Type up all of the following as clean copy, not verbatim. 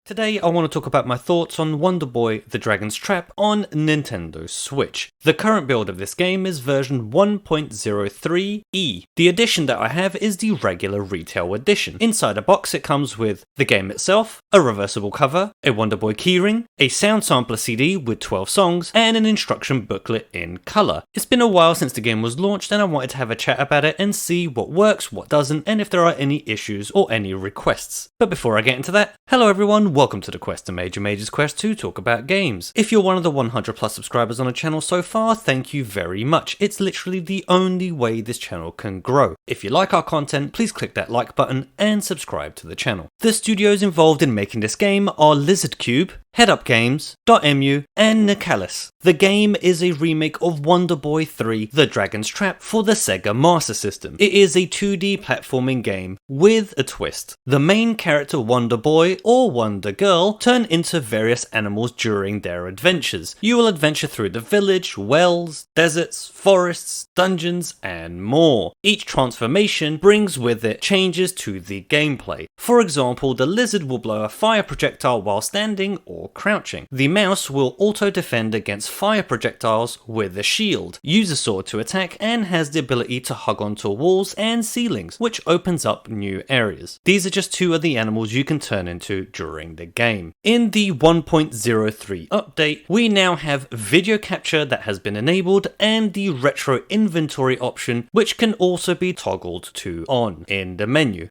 Today I want to talk about my thoughts on Wonder Boy: The Dragon's Trap on Nintendo Switch. The current build of this game is version 1.03e. The edition that I have is the regular retail edition. Inside a box it comes with the game itself, a reversible cover, a Wonder Boy keyring, a sound sampler CD with 12 songs, and an instruction booklet in colour. It's been a while since the game was launched and I wanted to have a chat about it and see what works, what doesn't, and if there are any issues or any requests. But before I get into that, hello everyone, welcome to the QuesterMage Mage's Quest to talk about games. If you're one of the 100 plus subscribers on the channel so far, thank you very much. It's literally the only way this channel can grow. If you like our content, please click that like button and subscribe to the channel. The studios involved in making this game are Lizard Cube, Head Up Games, .mu, and Nicalis. The game is a remake of Wonder Boy 3: The Dragon's Trap for the Sega Master System. It is a 2D platforming game with a twist. The main character Wonder Boy or Wonder Girl turn into various animals during their adventures. You will adventure through the village, wells, deserts, forests, dungeons, and more. Each transformation brings with it changes to the gameplay. For example, the lizard will blow a fire projectile while standing or crouching. The mouse will auto-defend against fire projectiles with a shield, use a sword to attack, and has the ability to hug onto walls and ceilings, which opens up new areas. These are just two of the animals you can turn into during the game. In the 1.03 update, we now have video capture that has been enabled and the retro inventory option, which can also be toggled to on in the menu.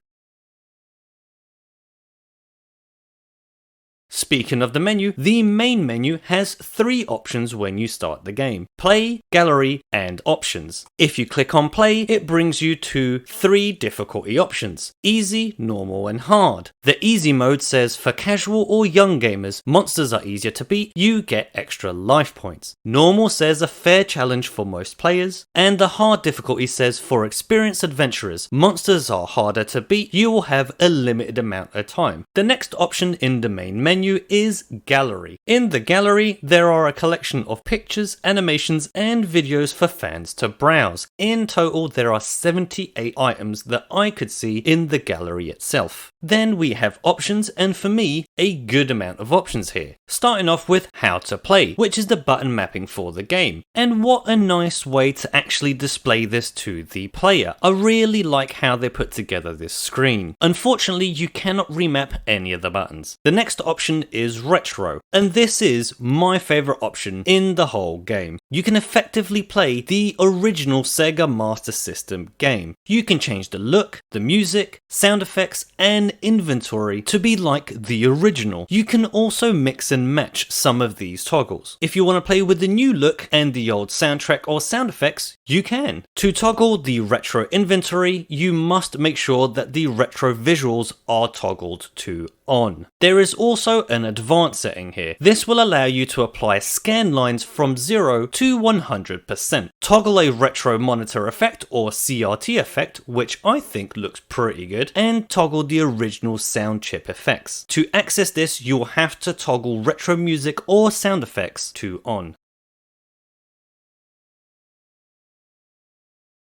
Speaking of the menu, the main menu has three options when you start the game: play, gallery, and options. If you click on play, it brings you to three difficulty options: easy, normal, and hard. The easy mode says for casual or young gamers, monsters are easier to beat, you get extra life points. Normal says a fair challenge for most players, and the hard difficulty says for experienced adventurers, monsters are harder to beat, you will have a limited amount of time. The next option in the main menu is gallery. In the gallery, there are a collection of pictures, animations, and videos for fans to browse. In total, there are 78 items that I could see in the gallery itself. Then we have options, and for me, a good amount of options here. Starting off with how to play, which is the button mapping for the game. And what a nice way to actually display this to the player. I really like how they put together this screen. Unfortunately, you cannot remap any of the buttons. The next option is retro, and this is my favourite option in the whole game. You can effectively play the original Sega Master System game. You can change the look, the music, sound effects, and inventory to be like the original. You can also mix and match some of these toggles. If you want to play with the new look and the old soundtrack or sound effects, you can. To toggle the retro inventory, you must make sure that the retro visuals are toggled to on. There is also an advanced setting here. This will allow you to apply scan lines from 0 to 100%. Toggle a retro monitor effect or CRT effect, which I think looks pretty good, and toggle the original sound chip effects. To access this, you'll have to toggle retro music or sound effects to on.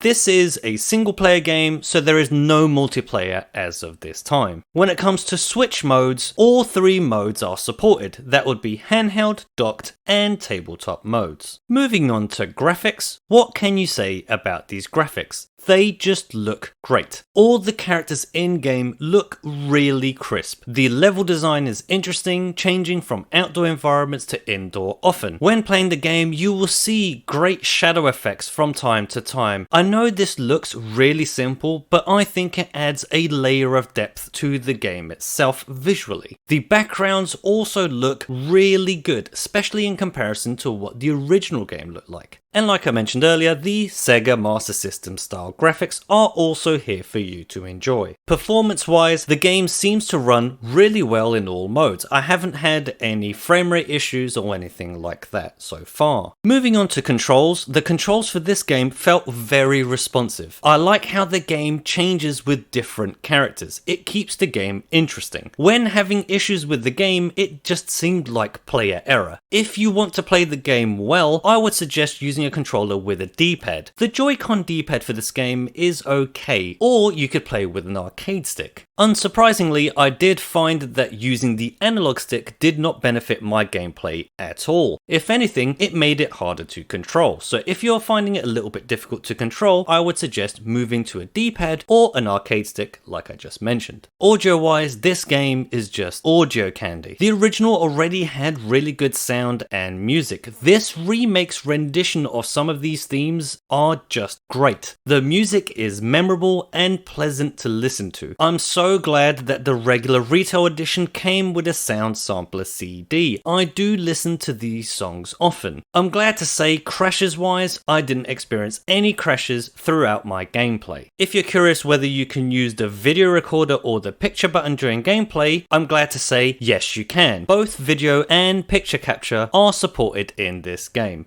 This is a single player game, so there is no multiplayer as of this time. When it comes to Switch modes, all three modes are supported. That would be handheld, docked, and tabletop modes. Moving on to graphics, what can you say about these graphics? They just look great. All the characters in game look really crisp. The level design is interesting, changing from outdoor environments to indoor often. When playing the game, you will see great shadow effects from time to time. I know this looks really simple, but I think it adds a layer of depth to the game itself visually. The backgrounds also look really good, especially in comparison to what the original game looked like. And like I mentioned earlier, the Sega Master System style graphics are also here for you to enjoy. Performance wise, the game seems to run really well in all modes. I haven't had any frame rate issues or anything like that so far. Moving on to controls, the controls for this game felt very responsive. I like how the game changes with different characters. It keeps the game interesting. When having issues with the game, it just seemed like player error. If you want to play the game well, I would suggest using using a controller with a D-pad. The Joy-Con D-pad for this game is okay, or you could play with an arcade stick. Unsurprisingly, I did find that using the analog stick did not benefit my gameplay at all. If anything, it made it harder to control. So if you're finding it a little bit difficult to control, I would suggest moving to a D-pad or an arcade stick like I just mentioned. Audio-wise, this game is just audio candy. The original already had really good sound and music. This remake's rendition of some of these themes are just great. The music is memorable and pleasant to listen to. I'm so glad that the regular retail edition came with a sound sampler CD. I do listen to these songs often. I'm glad to say, crashes wise, I didn't experience any crashes throughout my gameplay. If you're curious whether you can use the video recorder or the picture button during gameplay, I'm glad to say yes you can. Both video and picture capture are supported in this game.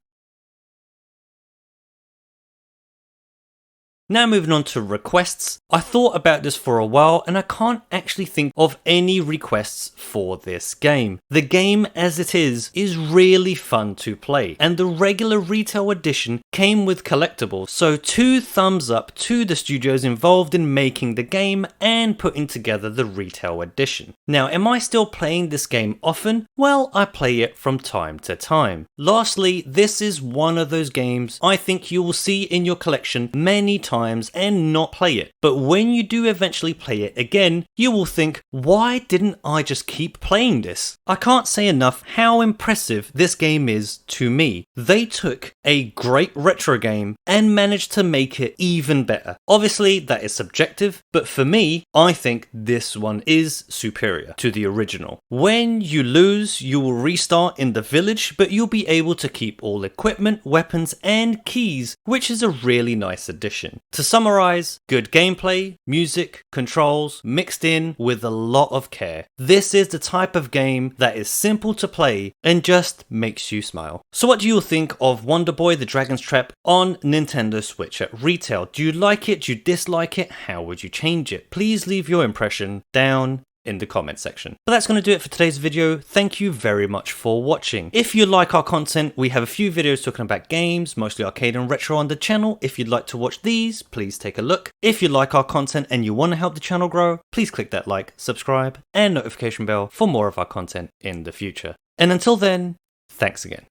Now moving on to requests. I thought about this for a while and I can't actually think of any requests for this game. The game as it is really fun to play, and the regular retail edition came with collectibles, so 2 thumbs up to the studios involved in making the game and putting together the retail edition. Now, am I still playing this game often? Well, I play it from time to time. Lastly, this is one of those games I think you will see in your collection many times and not play it. But when you do eventually play it again, you will think, why didn't I just keep playing this? I can't say enough how impressive this game is to me. They took a great retro game and managed to make it even better. Obviously, that is subjective, but for me, I think this one is superior to the original. When you lose, you will restart in the village, but you'll be able to keep all equipment, weapons, and keys, which is a really nice addition. To summarize, good gameplay, music, controls, mixed in with a lot of care. This is the type of game that is simple to play and just makes you smile. So what do you think of Wonder Boy the Dragon's Trap on Nintendo Switch at retail? Do you like it? Do you dislike it? How would you change it? Please leave your impression down in the comment section. But that's going to do it for today's video. Thank you very much for watching. If you like our content, we have a few videos talking about games, mostly arcade and retro on the channel. If you'd like to watch these, please take a look. If you like our content and you want to help the channel grow, please click that like, subscribe, and notification bell for more of our content in the future. And until then, thanks again.